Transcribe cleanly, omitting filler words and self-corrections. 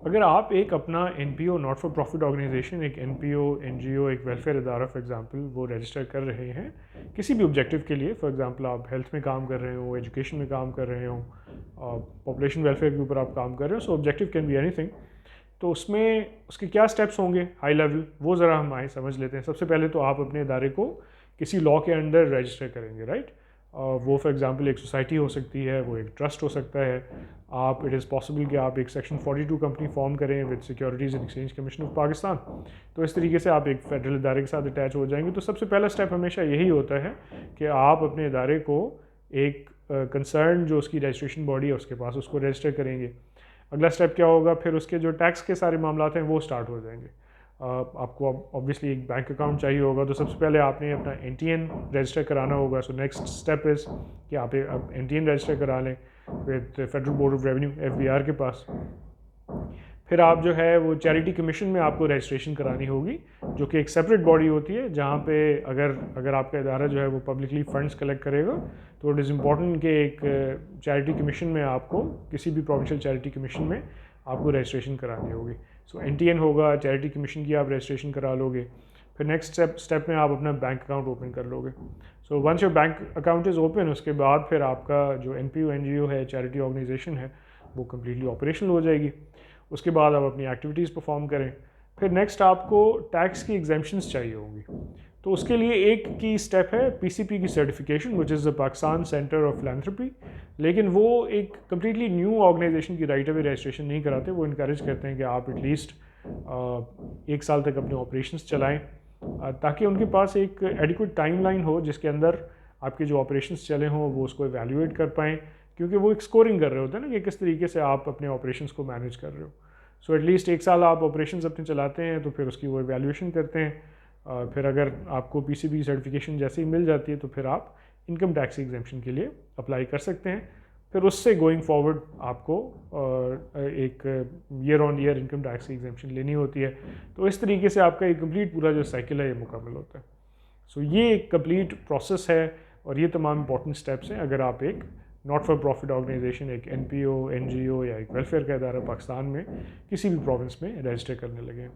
اگر آپ ایک اپنا N P O not for profit organisation, ایک N P O, N G O, ایک ویلفیئر ادارہ فار ایگزامپل وہ رجسٹر کر رہے ہیں کسی بھی آبجیکٹیو کے لیے، فار ایگزامپل آپ ہیلتھ میں کام کر رہے ہوں، ایجوکیشن میں کام کر رہے ہوں، پاپولیشن ویلفیئر کے اوپر آپ کام کر رہے ہو، so objective can be anything. تو اس میں اس کے کیا اسٹیپس ہوں گے ہائی لیول، وہ ذرا ہم سمجھ لیتے ہیں. سب سے پہلے تو آپ اپنے ادارے کو کسی لاء کے انڈر رجسٹر کریں گے، رائٹ. وہ فار ایگزامپل ایک سوسائٹی ہو سکتی ہے، وہ ایک ٹرسٹ ہو سکتا ہے. آپ اٹ از پاسبل کہ آپ ایک سیکشن 42 کمپنی فارم کریں with securities and exchange commission of Pakistan. تو اس طریقے سے آپ ایک فیڈرل ادارے کے ساتھ اٹیچ ہو جائیں گے. تو سب سے پہلا اسٹیپ ہمیشہ یہی ہوتا ہے کہ آپ اپنے ادارے کو ایک کنسرن جو اس کی رجسٹریشن باڈی ہے اس کے پاس اس کو رجسٹر کریں گے. اگلا اسٹیپ کیا ہوگا، پھر اس کے جو ٹیکس کے سارے معاملات ہیں وہ اسٹارٹ ہو جائیں گے. آپ کو آبویسلی ایک بینک اکاؤنٹ چاہیے ہوگا، تو سب سے پہلے آپ نے اپنا این ٹی این رجسٹر کرانا ہوگا. سو نیکسٹ اسٹیپ از کہ آپ این ٹی این رجسٹر کرا لیں with federal board of revenue F B R کے پاس. پھر آپ جو ہے وہ چیریٹی کمیشن میں آپ کو رجسٹریشن کرانی ہوگی، جو کہ ایک سیپریٹ باڈی ہوتی ہے جہاں پہ اگر آپ کا ادارہ جو ہے وہ پبلکلی فنڈس کلیکٹ کرے گا تو اٹ از امپورٹنٹ کہ ایک چیریٹی کمیشن میں آپ کو کسی بھی پروونشل چیریٹی کمیشن میں آپ کو رجسٹریشن کرانی ہوگی. سو این ٹی این ہوگا، چیریٹی کمیشن کی آپ رجسٹریشن کرا لو گے. پھر نیکسٹ اسٹیپ میں آپ اپنا بینک اکاؤنٹ اوپن کر لو گے. So once your bank account is open, اس کے بعد پھر آپ کا جو N P O, N G او ہے، چیریٹی آرگنائزیشن ہے، وہ کمپلیٹلی آپریشنل ہو جائے گی. اس کے بعد آپ اپنی ایکٹیویٹیز پرفارم کریں. پھر نیکسٹ آپ کو ٹیکس کی ایگزیمپشنس چاہیے ہوں گی. تو اس کے لیے ایک کی اسٹیپ ہے پی سی پی کی certification which is the Pakistan centre of philanthropy. لیکن وہ ایک کمپلیٹلی نیو آرگنائزیشن کی رائٹ اوے رجسٹریشن نہیں کراتے. وہ انکریج کرتے ہیں کہ آپ ایٹ لیسٹ 1 سال تک اپنے آپریشنس چلائیں تاکہ ان کے پاس ایک ایڈیکویٹ ٹائم لائن ہو جس کے اندر آپ کے جو آپریشنس چلے ہوں وہ اس کو ایویلیویٹ کر پائیں. کیونکہ وہ ایک اسکورنگ کر رہے ہوتے ہیں نا کہ کس طریقے سے آپ اپنے آپریشنس کو مینیج کر رہے ہو. سو ایٹ لیسٹ 1 سال آپ آپریشنز اپنے چلاتے ہیں تو پھر اس کی وہ ایویلیویشن کرتے ہیں. پھر اگر آپ کو پی سی بی سرٹیفکیشن جیسے ہی مل جاتی ہے تو پھر آپ انکم ٹیکس ایگزیمپشن کے لیے اپلائی کر سکتے ہیں. پھر اس سے گوئنگ فارورڈ آپ کو ایک ایئر آن ایئر انکم ٹیکس ایگزیمپشن لینی ہوتی ہے. تو اس طریقے سے آپ کا ایک کمپلیٹ پورا جو سائیکل ہے یہ مکمل ہوتا ہے. سو یہ ایک کمپلیٹ پروسیس ہے اور یہ تمام امپورٹنٹ اسٹیپس ہیں اگر آپ ایک ناٹ فار پروفٹ آرگنائزیشن، ایک N P O, N G او یا ایک ویلفیئر کا ادارہ پاکستان میں کسی بھی پروونس میں رجسٹر کرنے لگے ہیں.